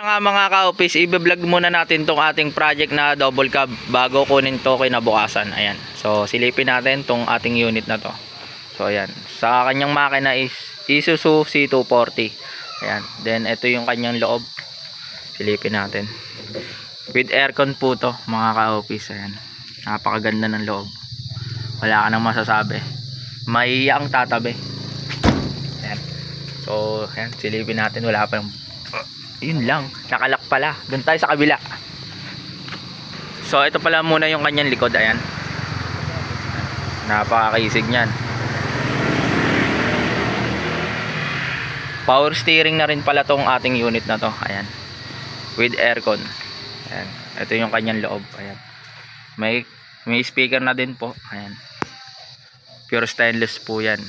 Nga mga ka-office, i-vlog muna natin tong ating project na double cab bago kunin to kinabukasan. Ayan. So silipin natin tong ating unit na to. So ayan. Sa kanyang makina is Isuzu C240. Ayan. Then ito yung kanyang loob. Silipin natin. With aircon po to mga ka-office. Ayan. Napakaganda ng loob. Wala ka nang masasabi. Maiiyak ang tatabi. Ayan. So ayan. Silipin natin. Wala pa yung yun lang, nakalak pala. Doon tayo sa kabila. So ito pala muna yung kanyang likod. Ayan, napakakisig nyan. Power steering na rin pala tong ating unit na to. Ayan, with aircon. Ayan, ito yung kanyang loob. Ayan, may speaker na din po. Ayan, pure stainless po yan.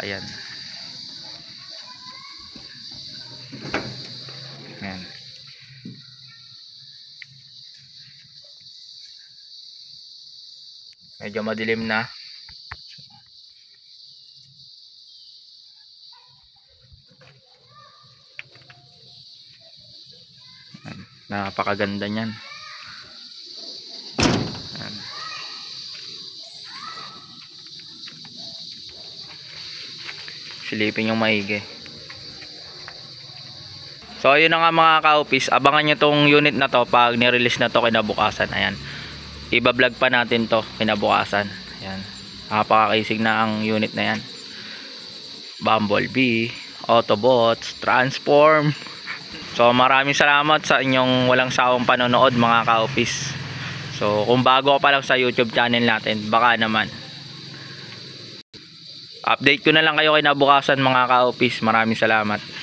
Ayan. Ayan. Medyo madilim na. Ayan. Napakaganda niyan. Ayan. Silipin yung maigi. So ayun na nga mga ka-office, abangan nyo tong unit na to pag nirelease na to kinabukasan. Ayan, iba-vlog pa natin to kinabukasan. Ayan, napakakisig na ang unit na yan. Bumblebee, Autobots, Transform. So maraming salamat sa inyong walang sawang panonood mga ka-office. So kung bago ka pa lang sa YouTube channel natin, baka naman update ko na lang kayo kinabukasan mga ka-office. Maraming salamat.